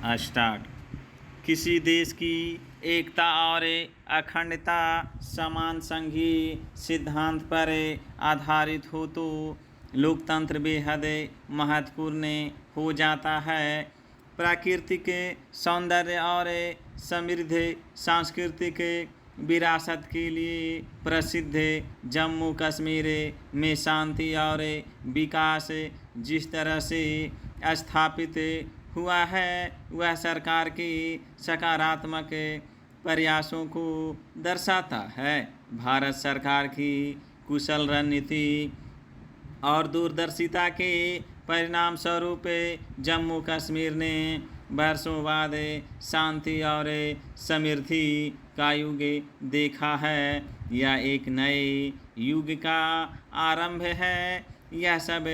Start. किसी देश की एकता और अखंडता समान संघीय सिद्धांत पर आधारित हो तो लोकतंत्र बेहद महत्वपूर्ण हो जाता है। प्राकृतिक सौंदर्य और समृद्ध सांस्कृतिक विरासत के लिए प्रसिद्ध जम्मू कश्मीर में शांति और विकास जिस तरह से स्थापित हुआ है वह सरकार की सकारात्मक प्रयासों को दर्शाता है। भारत सरकार की कुशल रणनीति और दूरदर्शिता के परिणाम स्वरूप जम्मू कश्मीर ने वर्षों बाद शांति और समृद्धि का युग देखा है। यह एक नए युग का आरंभ है। यह सब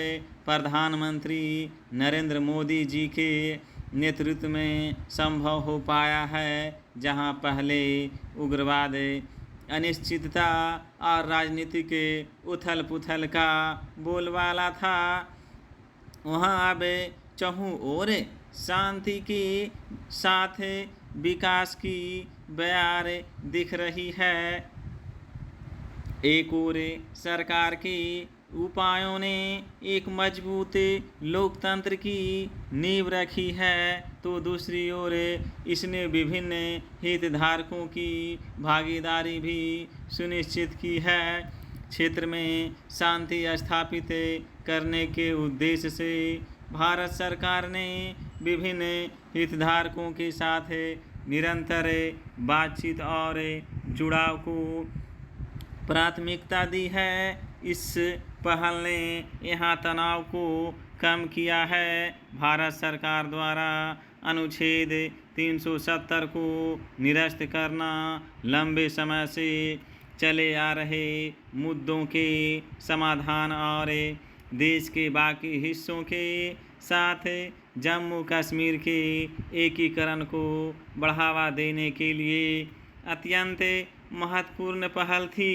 प्रधानमंत्री नरेंद्र मोदी जी के नेतृत्व में संभव हो पाया है। जहां पहले उग्रवाद, अनिश्चितता और राजनीतिक उथल पुथल का बोलबाला था, वहां अब चहुं ओर शांति के साथ विकास की बयार दिख रही है। एक ओर सरकार के उपायों ने एक मजबूत लोकतंत्र की नींव रखी है तो दूसरी ओर इसने विभिन्न हितधारकों की भागीदारी भी सुनिश्चित की है। क्षेत्र में शांति स्थापित करने के उद्देश्य से भारत सरकार ने विभिन्न हितधारकों के साथ निरंतर बातचीत और जुड़ाव को प्राथमिकता दी है। इस पहल ने यहाँ तनाव को कम किया है। भारत सरकार द्वारा अनुच्छेद 370 को निरस्त करना लंबे समय से चले आ रहे मुद्दों के समाधान और देश के बाकी हिस्सों के साथ जम्मू कश्मीर के एकीकरण को बढ़ावा देने के लिए अत्यंत महत्वपूर्ण पहल थी।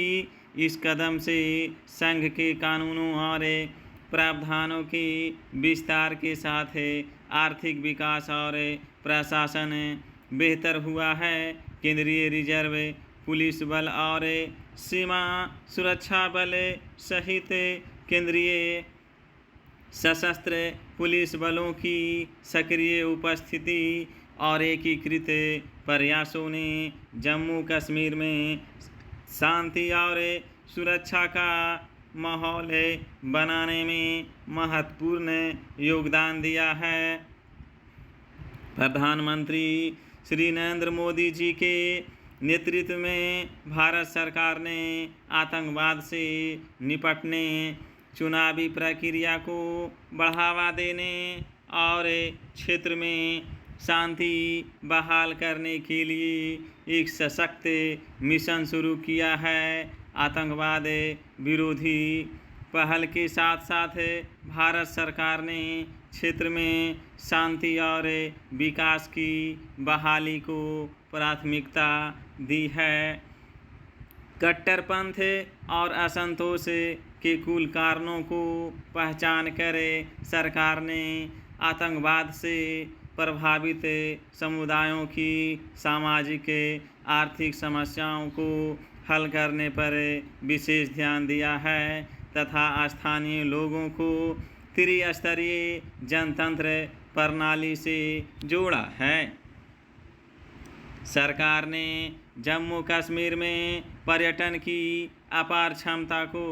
इस कदम से संघ के कानूनों और प्रावधानों के विस्तार के साथ आर्थिक विकास और प्रशासन बेहतर हुआ है। केंद्रीय रिजर्व पुलिस बल और सीमा सुरक्षा बल सहित केंद्रीय सशस्त्र पुलिस बलों की सक्रिय उपस्थिति और एकीकृत प्रयासों ने जम्मू कश्मीर में शांति और सुरक्षा का माहौल बनाने में महत्वपूर्ण योगदान दिया है। प्रधानमंत्री श्री नरेंद्र मोदी जी के नेतृत्व में भारत सरकार ने आतंकवाद से निपटने, चुनावी प्रक्रिया को बढ़ावा देने और क्षेत्र में शांति बहाल करने के लिए एक सशक्त मिशन शुरू किया है। आतंकवाद विरोधी पहल के साथ साथ भारत सरकार ने क्षेत्र में शांति और विकास की बहाली को प्राथमिकता दी है। कट्टरपंथ और असंतोष के कुल कारणों को पहचान कर सरकार ने आतंकवाद से प्रभावित समुदायों की सामाजिक आर्थिक समस्याओं को हल करने पर विशेष ध्यान दिया है तथा स्थानीय लोगों को त्रिस्तरीय जनतंत्र प्रणाली से जोड़ा है। सरकार ने जम्मू कश्मीर में पर्यटन की अपार क्षमता को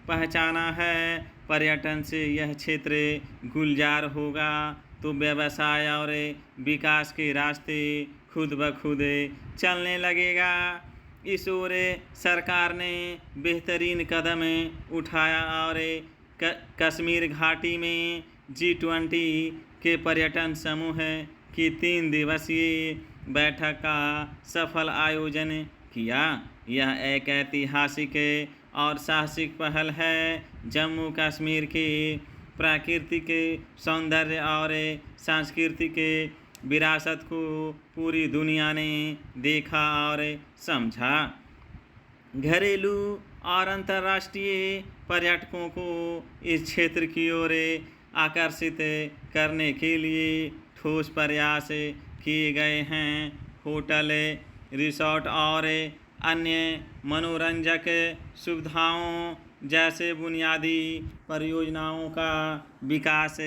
पहचाना है। पर्यटन से यह क्षेत्र गुलजार होगा तो व्यवसाय और विकास के रास्ते खुद ब खुद चलने लगेगा। इस ओर सरकार ने बेहतरीन कदम उठाया और कश्मीर घाटी में G20 के पर्यटन समूह की 3 दिवसीय बैठक का सफल आयोजन किया। यह एक ऐतिहासिक और साहसिक पहल है। जम्मू कश्मीर के प्राकृतिक सौंदर्य और सांस्कृतिक विरासत को पूरी दुनिया ने देखा और समझा। घरेलू और अंतर्राष्ट्रीय पर्यटकों को इस क्षेत्र की ओर आकर्षित करने के लिए ठोस प्रयास किए गए हैं। होटल, रिसोर्ट और अन्य मनोरंजक सुविधाओं जैसे बुनियादी परियोजनाओं का विकास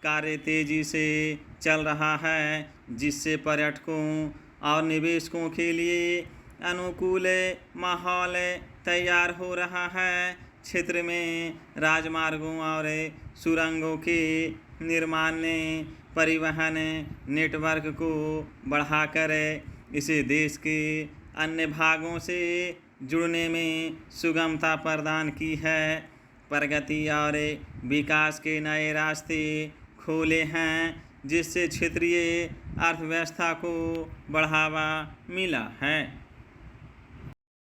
कार्य तेजी से चल रहा है, जिससे पर्यटकों और निवेशकों के लिए अनुकूल माहौल तैयार हो रहा है। क्षेत्र में राजमार्गों और सुरंगों के निर्माण ने परिवहन नेटवर्क को बढ़ाकर इसे देश के अन्य भागों से जुड़ने में सुगमता प्रदान की है। प्रगति और विकास के नए रास्ते खोले हैं, जिससे क्षेत्रीय अर्थव्यवस्था को बढ़ावा मिला है।